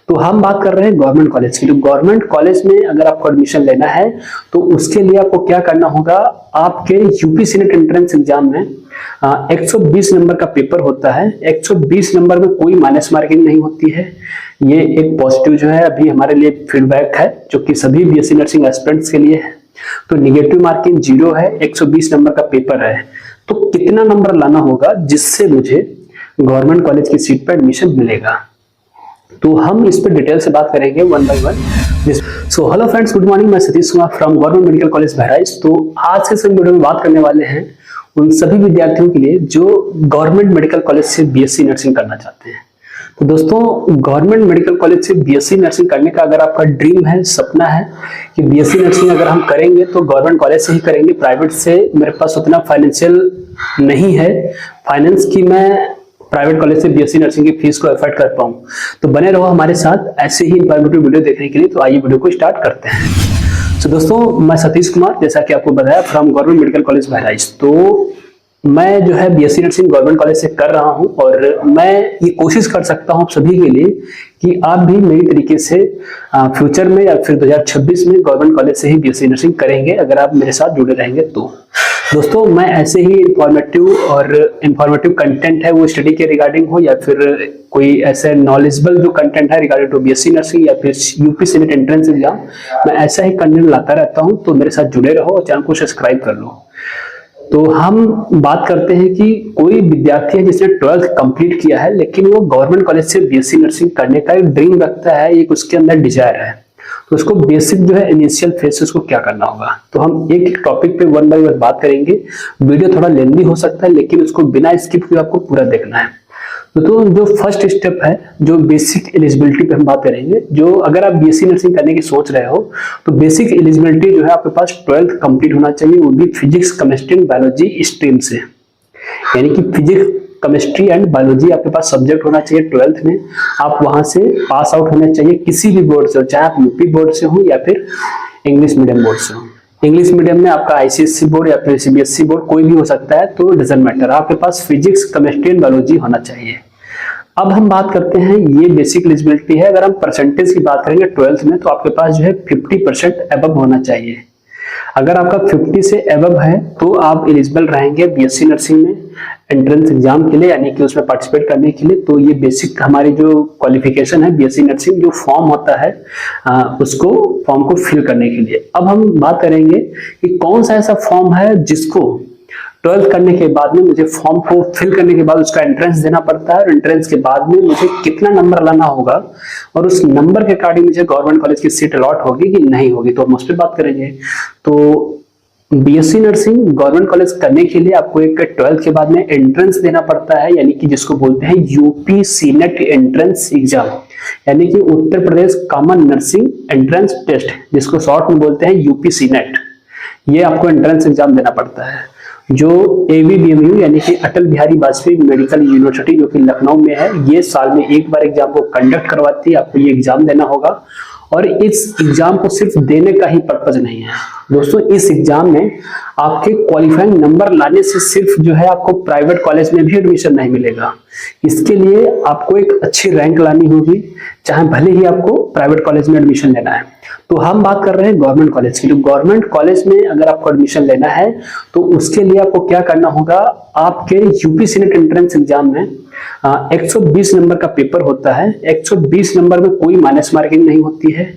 तो हम बात कर रहे हैं गवर्नमेंट कॉलेज की। तो गवर्नमेंट कॉलेज में अगर आपको एडमिशन लेना है तो उसके लिए आपको क्या करना होगा, आपके यूपी सीनेट एंट्रेंस एग्जाम में 120 नंबर का पेपर होता है। 120 नंबर में कोई माइनस मार्किंग नहीं होती है। ये एक पॉजिटिव जो है अभी हमारे लिए फीडबैक है, जो कि सभी बीएससी नर्सिंग एस्पिरेंट्स के लिए है। तो निगेटिव मार्किंग 0 है, 120 नंबर का पेपर है। तो कितना नंबर लाना होगा जिससे मुझे गवर्नमेंट कॉलेज की सीट पर एडमिशन मिलेगा, तो हम इस पर डिटेल से बात करेंगे one by one. So hello friends, good morning. मैं Satish Kumar from government medical college Bahraich. तो आज के इस वीडियो में बात करने वाले हैं उन सभी विद्यार्थियों के लिए जो गवर्नमेंट मेडिकल कॉलेज से बीएससी नर्सिंग करना चाहते हैं। तो दोस्तों, गवर्नमेंट मेडिकल कॉलेज से बीएससी नर्सिंग करने का अगर आपका ड्रीम है, सपना है कि बीएससी नर्सिंग अगर हम करेंगे तो गवर्नमेंट कॉलेज से ही करेंगे, प्राइवेट से मेरे पास उतना फाइनेंशियल नहीं है फाइनेंस की मैं प्राइवेट कॉलेज से बीएससी नर्सिंग की फीस को एफर्ट कर पाऊं, तो बने रहो हमारे साथ ऐसे ही इंफॉर्मेटिव वीडियो देखने के लिए। तो आइए वीडियो को स्टार्ट करते हैं। तो दोस्तों, मैं सतीश कुमार, जैसा कि आपको बताया, from government medical college Bahraich. तो मैं जो है बीएससी नर्सिंग गवर्नमेंट कॉलेज से कर रहा हूं और मैं ये कोशिश कर सकता हूं सभी के लिए कि आप भी मेरी तरीके से फ्यूचर में या फिर 2026 में गवर्नमेंट कॉलेज से ही बीएससी नर्सिंग करेंगे अगर आप मेरे साथ जुड़े रहेंगे तो। दोस्तों, मैं ऐसे ही इंफॉर्मेटिव कंटेंट है वो स्टडी के रिगार्डिंग हो या फिर कोई ऐसे नॉलेजेबल जो कंटेंट है रिगार्डिंग टू बीएससी नर्सिंग या फिर यूपी सीनेट एंट्रेंस एग्जाम, मैं ऐसा ही कंटेंट लाता रहता हूं। तो मेरे साथ जुड़े रहो और चैनल को सब्सक्राइब कर लो। तो हम बात करते हैं कि कोई विद्यार्थी है जिसने 12th कंप्लीट किया है लेकिन वो गवर्नमेंट कॉलेज से बीएससी नर्सिंग करने का एक ड्रीम रखता है, एक उसके अंदर डिजायर है। तो उसको बेसिक जो है इनिशियल फेज से उसको क्या करना होगा, तो हम एक एक टॉपिक पे वन बाय वन बात करेंगे। वीडियो थोड़ा लेंथी हो सकता है लेकिन उसको बिना स्किप किए आपको पूरा देखना है। तो जो फर्स्ट स्टेप है, जो बेसिक एलिजिबिलिटी पे हम बात करेंगे, जो अगर आप बीएससी नर्सिंग करने की सोच रहे हो तो बेसिक एलिजिबिलिटी जो है आपके पास 12th कंप्लीट होना चाहिए, वो भी physics, chemistry and biology stream से। यानी कि फिजिक्स, केमिस्ट्री एंड बायोलॉजी आपके पास सब्जेक्ट होना चाहिए 12th में। आप वहां से पास आउट होने चाहिए किसी भी बोर्ड से, चाहे आप यूपी बोर्ड से हो या फिर इंग्लिश मीडियम बोर्ड से हो। इंग्लिश मीडियम में आपका आईसीएससी बोर्ड या फिर सीबीएसई बोर्ड कोई भी हो सकता है, तो डजंट मैटर, आपके पास फिजिक्स, केमिस्ट्री एंड बायोलॉजी होना चाहिए। अब हम बात करते हैं, ये बेसिक एलिजिबिलिटी है। अगर हम परसेंटेज की बात करेंगे 12th में तो आपके पास जो है 50% अबव होना चाहिए। अगर आपका 50 से अबव है तो आप एलिजिबल रहेंगे बीएससी नर्सिंग में एंट्रेंस एग्जाम के लिए, यानी कि उसमें पार्टिसिपेट करने के लिए। तो ये बेसिक हमारी जो क्वालिफिकेशन है बीएससी नर्सिंग, जो फॉर्म होता है उसको फॉर्म को फिल करने के लिए। अब हम बात करेंगे कि कौन सा ऐसा फॉर्म है जिसको 12th करने के बाद में मुझे फॉर्म को फिल करने के बाद उसका एंट्रेंस देना पड़ता है, और एंट्रेंस के बाद में मुझे कितना नंबर लाना होगा और उस नंबर के अकॉर्डिंग मुझे गवर्नमेंट कॉलेज की सीट अलॉट होगी कि नहीं होगी, तो हम उस पर बात करेंगे। तो बीएससी नर्सिंग गवर्नमेंट कॉलेज करने के लिए आपको एक 12th के बाद में एंट्रेंस देना पड़ता है, यानी कि जिसको बोलते हैं यूपी सीनेट एंट्रेंस एग्जाम, यानी कि Uttar Pradesh common nursing entrance test, जिसको शॉर्ट में बोलते हैं यूपी सीनेट। ये आपको एंट्रेंस एग्जाम देना पड़ता है। जो एवीबीएमयू यानी कि अटल बिहारी वाजपेयी मेडिकल यूनिवर्सिटी जो कि लखनऊ में है, ये साल में एक बार एग्जाम को कंडक्ट करवाती है। आपको ये एग्जाम देना होगा और इस एग्जाम को सिर्फ देने का ही पर्पज नहीं है दोस्तों, इस एग्जाम में आपके क्वालिफाइंग नंबर लाने से सिर्फ जो है आपको प्राइवेट कॉलेज में भी एडमिशन नहीं मिलेगा। इसके लिए आपको एक अच्छी रैंक लानी होगी, चाहे भले ही आपको प्राइवेट कॉलेज में एडमिशन लेना है। तो हम बात कर रहे हैं गवर्नमेंट कॉलेज की। तो गवर्नमेंट कॉलेज में अगर आपको एडमिशन लेना है तो उसके लिए आपको क्या करना होगा, आपके यूपी सीनेट एंट्रेंस एग्जाम में 120 नंबर का पेपर होता है। 120 नंबर में कोई माइनस मार्किंग नहीं होती है।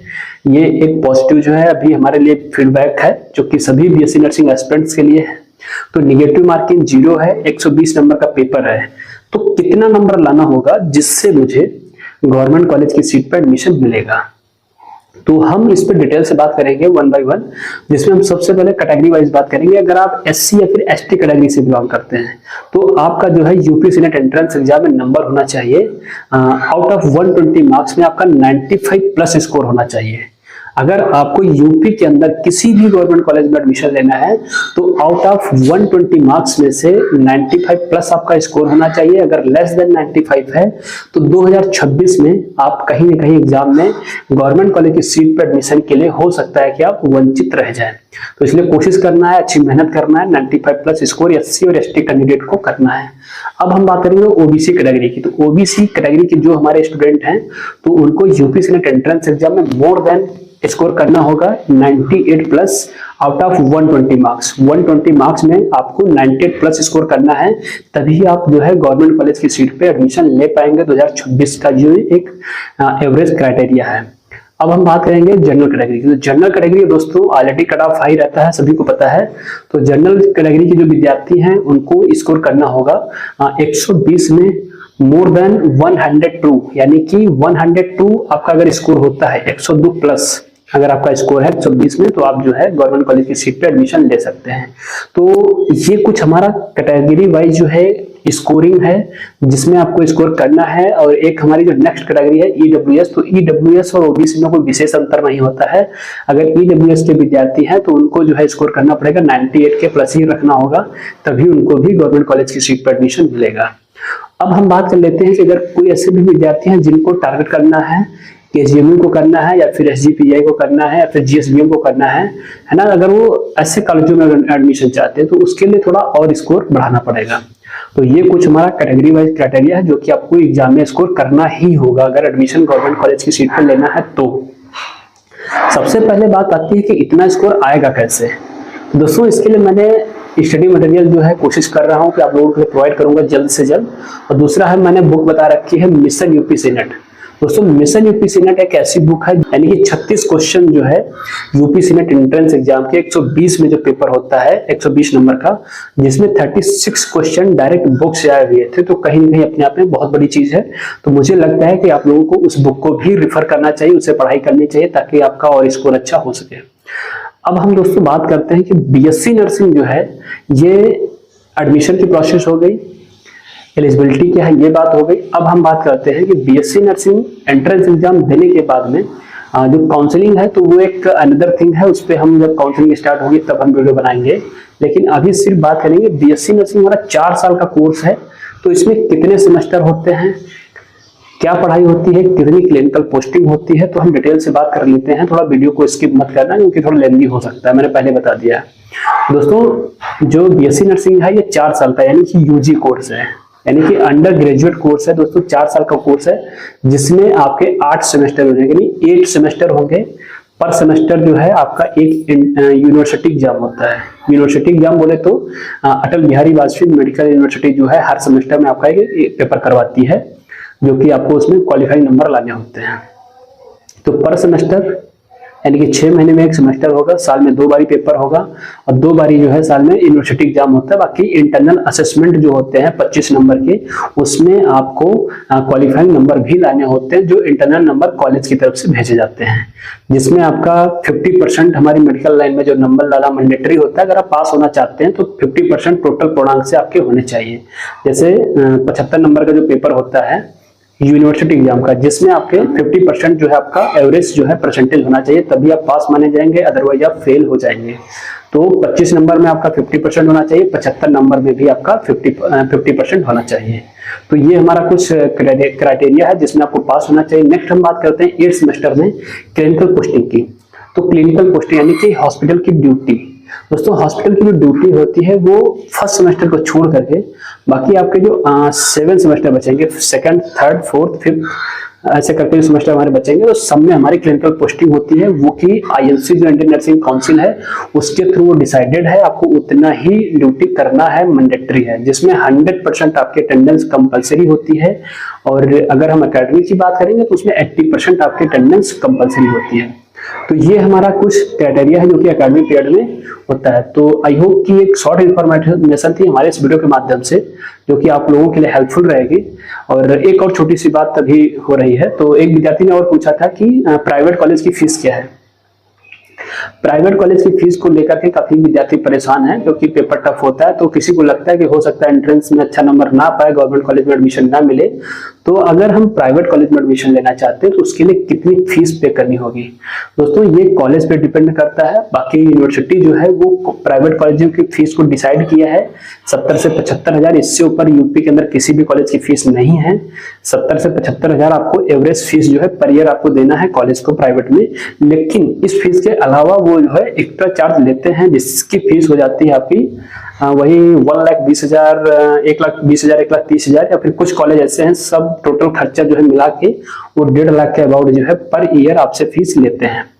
ये एक पॉजिटिव जो है अभी हमारे लिए फीडबैक है, जो कि सभी बीएससी नर्सिंग एस्पिरेंट्स के लिए है। तो निगेटिव मार्किंग 0 है, 120 नंबर का पेपर है। तो कितना नंबर लाना होगा जिससे मुझे गवर्नमेंट कॉलेज की सीट पर एडमिशन मिलेगा, तो हम इस पर डिटेल से बात करेंगे वन बाय वन, जिसमें हम सबसे पहले कैटेगरी वाइज बात करेंगे। अगर आप एससी या फिर एसटी कैटेगरी से बिलोंग करते हैं तो आपका जो है यूपी सीनेट एंट्रेंस एग्जाम में नंबर होना चाहिए आउट ऑफ 120 मार्क्स में आपका 95 प्लस स्कोर होना चाहिए। अगर आपको यूपी के अंदर किसी भी गवर्नमेंट कॉलेज में एडमिशन लेना है तो आउट ऑफ 120 मार्क्स में से 95 प्लस आपका स्कोर होना चाहिए। अगर लेस देन 95 है तो 2026 में आप कहीं ना कहीं एग्जाम में गवर्नमेंट कॉलेज की सीट पर एडमिशन के लिए हो सकता है कि आप वंचित रह जाएं। तो इसलिए कोशिश करना है, अच्छी मेहनत करना है, 95 प्लस स्कोर एससी और एसटी कैंडिडेट को करना है। अब हम बात करेंगे ओबीसी कैटेगरी की। तो ओबीसी कैटेगरी के जो हमारे स्टूडेंट हैं तो उनको यूपी सीनेट एंट्रेंस एग्जाम में मोर देन स्कोर करना होगा 98 plus out of 120 marks. 120 marks में आपको 98 प्लस स्कोर करना है, तभी आप जो है गवर्नमेंट कॉलेज की सीट पे एडमिशन ले पाएंगे। 2026 का जो एक एवरेज क्राइटेरिया है। अब हम बात करेंगे जनरल कैटेगरी की। तो जनरल कैटेगरी दोस्तों ऑलरेडी कट ऑफ हाई रहता है, सभी को पता है। तो जनरल कैटेगरी के जो विद्यार्थी हैं उनको स्कोर करना होगा 120 में मोर देन 102, यानी कि 102 आपका अगर स्कोर होता है 102 प्लस अगर आपका स्कोर है 120 में, तो आप जो है गवर्नमेंट कॉलेज की सीट पे एडमिशन ले सकते हैं। तो ये कुछ हमारा कैटेगरी वाइज जो है स्कोरिंग है जिसमें आपको स्कोर करना है। और एक हमारी जो नेक्स्ट कैटेगरी है ईडब्ल्यूएस। तो ईडब्ल्यूएस और ओबीसी में कोई विशेष अंतर नहीं होता है। अगर ईडब्ल्यूएस के विद्यार्थी हैं तो उनको जो है स्कोर करना पड़ेगा 98 के प्लस ही रखना होगा, तभी उनको भी गवर्नमेंट कॉलेज की सीट पर एडमिशन मिलेगा। अब हम बात कर लेते हैं कि अगर कोई ऐसे भी विद्यार्थी हैं जिनको टारगेट करना है, केजीएमयू को करना है या फिर एसजीपीआई को करना है या फिर जीएसबीएम को करना है ना, अगर वो ऐसे कॉलेजों में एडमिशन चाहते हैं तो उसके लिए थोड़ा और स्कोर बढ़ाना पड़ेगा। तो ये कुछ हमारा कैटेगरी वाइज क्राइटेरिया है जो कि आपको एग्जाम में स्कोर करना ही होगा अगर एडमिशन गवर्नमेंट कॉलेज की सीट पर लेना है। तो सबसे पहले बात आती है कि इतना स्कोर आएगा कैसे। दोस्तों इसके लिए मैंने स्टडी मटेरियल जो है कोशिश कर रहा हूं कि आप लोगों को प्रोवाइड करूंगा जल्द से जल्द। और दूसरा है मैंने बुक बता रखी है मिशन यूपी सीनेट। दोस्तों मिशन यूपी सीनेट एक ऐसी बुक है यानी कि 36 क्वेश्चन जो है यूपी सीनेट एंट्रेंस एग्जाम के 120 में जो पेपर होता है 120 नंबर का, जिसमें 36 क्वेश्चन डायरेक्ट बुक से आए हुए थे। तो कहीं ना कहीं अपने आप में बहुत बड़ी चीज है। तो मुझे लगता है कि आप लोगों को उस बुक को भी रिफर करना चाहिए, उससे पढ़ाई करनी चाहिए ताकि आपका और स्कोर अच्छा हो सके। अब हम दोस्तों बात करते हैं कि बीएससी नर्सिंग जो है ये एडमिशन की प्रोसेस हो गई, एलिजिबिलिटी क्या है ये बात हो गई। अब हम बात करते हैं कि बीएससी नर्सिंग एंट्रेंस एग्जाम देने के बाद में जो काउंसलिंग है तो वो एक अनदर थिंग है, उस पर हम जब काउंसलिंग स्टार्ट होगी तब हम वीडियो बनाएंगे। लेकिन अभी सिर्फ बात करेंगे बीएससी नर्सिंग हमारा 4 साल का कोर्स है। तो इसमें कितने सेमेस्टर होते हैं, क्या पढ़ाई होती है, कितनी क्लिनिकल पोस्टिंग होती है, तो हम डिटेल से बात कर लेते हैं। थोड़ा वीडियो को स्किप मत करना क्योंकि थोड़ा लेंदी हो सकता है, मैंने पहले बता दिया है। दोस्तों जो बीएससी नर्सिंग है ये 4 साल का यानी कि यूजी कोर्स है, यानी कि अंडर ग्रेजुएट कोर्स है। दोस्तों 4 साल का कोर्स है जिसमें आपके 8 सेमेस्टर हो जाएंगे, यानी 8 सेमेस्टर होंगे। पर सेमेस्टर जो है आपका एक यूनिवर्सिटी एग्जाम होता है। यूनिवर्सिटी एग्जाम बोले तो अटल बिहारी वाजपेयी मेडिकल यूनिवर्सिटी जो है हर सेमेस्टर में आपका एक पेपर करवाती है, जो कि आपको उसमें क्वालिफाइंग नंबर लाने होते हैं। तो पर सेमेस्टर यानी कि 6 महीने में एक सेमेस्टर होगा, साल में 2 बारी पेपर होगा और 2 बारी जो है साल में यूनिवर्सिटी एग्जाम होता है। बाकी इंटरनल असेसमेंट जो होते हैं 25 नंबर के, उसमें आपको क्वालिफाइंग नंबर भी लाने होते हैं जो इंटरनल नंबर कॉलेज की तरफ से भेजे जाते हैं, जिसमें आपका 50% हमारी मेडिकल लाइन में जो नंबर लाना मैंडेटरी होता है। अगर आप पास होना चाहते हैं तो 50% टोटल पूर्णांक से आपके होने चाहिए। जैसे 75 नंबर का जो पेपर होता है यूनिवर्सिटी एग्जाम का, जिसमें आपके 50% जो है आपका एवरेज जो है परसेंटेज होना चाहिए, तभी आप पास माने जाएंगे, अदरवाइज आप फेल हो जाएंगे। तो 25 नंबर में आपका 50% होना चाहिए, 75 नंबर में भी आपका 50% होना चाहिए। तो ये हमारा कुछ क्राइटेरिया है जिसमें आपको पास होना चाहिए। नेक्स्ट हम बात करते हैं 8 सेमेस्टर में क्लिनिकल पोस्टिंग की। तो क्लिनिकल पोस्टिंग यानी कि हॉस्पिटल की ड्यूटी। दोस्तों हॉस्पिटल की जो ड्यूटी होती है वो फर्स्ट सेमेस्टर को छोड़ करके बाकी आपके जो 7 सेमेस्टर बचेंगे, 2nd, 3rd, 4th, 5th ऐसे करके जो सेमेस्टर हमारे बचेंगे, तो सब में हमारी क्लिनिकल पोस्टिंग होती है। वो कि आईएनसी जो इंडियन नर्सिंग काउंसिल है उसके थ्रू वो डिसाइडेड है, आपको उतना ही ड्यूटी करना है, मैंडेटरी है, जिसमें 100% आपकी अटेंडेंस कंपलसरी होती है। और अगर हम एकेडमी की बात करेंगे तो उसमें 80% आपकी अटेंडेंस कंपलसरी होती है। तो ये हमारा कुछ क्राइटेरिया है जो कि एकेडमिक पीरियड में होता है। तो आई होप कि एक शॉर्ट इन्फॉर्मेशन थी हमारे इस वीडियो के माध्यम से जो कि आप लोगों के लिए हेल्पफुल रहेगी। और एक और छोटी सी बात तभी हो रही है। तो एक विद्यार्थी ने और पूछा था कि प्राइवेट कॉलेज की फीस क्या है। प्राइवेट कॉलेज की फीस को लेकर के काफी विद्यार्थी परेशान है क्योंकि पेपर टफ होता है। तो किसी को लगता है कि हो सकता है एंट्रेंस में अच्छा नंबर ना पाए, गवर्नमेंट कॉलेज में एडमिशन ना मिले। तो अगर हम प्राइवेट कॉलेज में एडमिशन लेना चाहते हैं तो उसके लिए कितनी फीस पे करनी होगी। दोस्तों ये कॉलेज पे डिपेंड करता है। बाकी यूनिवर्सिटी जो है वो प्राइवेट कॉलेजों की फीस को डिसाइड किया है 70 से 75 हजार। इससे ऊपर यूपी के अंदर किसी भी कॉलेज की फीस नहीं है। 70 से 75,000 आपको एवरेज फीस जो है पर ईयर आपको देना है कॉलेज को प्राइवेट में। लेकिन इस फीस के अलावा वो जो है एक्स्ट्रा चार्ज लेते हैं, जिसकी फीस हो जाती है आपकी वही 1,20,000, 1,20,000, 1,30,000, या फिर कुछ कॉलेज ऐसे हैं सब टोटल खर्चा जो है मिला के वो 1.5 लाख के अबाउट जो है पर ईयर आपसे फीस लेते हैं।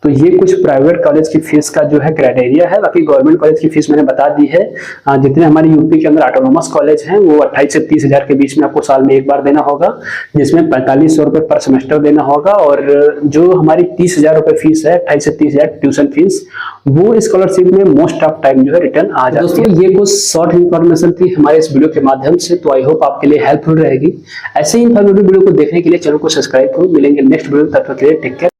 तो ये कुछ प्राइवेट कॉलेज की फीस का जो है क्राइटेरिया है। बाकी गवर्नमेंट कॉलेज की फीस मैंने बता दी है। जितने हमारे यूपी के अंदर ऑटोनोमस कॉलेज हैं वो 28 से 30,000 के बीच में आपको साल में एक बार देना होगा, जिसमें 4500 रुपए पर सेमेस्टर देना होगा। और जो हमारी 30,000 रुपए फीस है, 28 से 30,000 ट्यूशन फीस, वो स्कॉलरशिप में मोस्ट ऑफ टाइम जो है रिटर्न आ जाती है। दोस्तों ये कुछ शॉर्ट इन्फॉर्मेशन थी हमारे इस वीडियो के माध्यम से, तो आई होप आपके लिए हेल्पफुल रहेगी। ऐसे ही इन्फॉर्मेटिव वीडियो को देखने के लिए चैनल को सब्सक्राइब करो। मिलेंगे नेक्स्ट वीडियो, तब तक के लिए टेक केयर।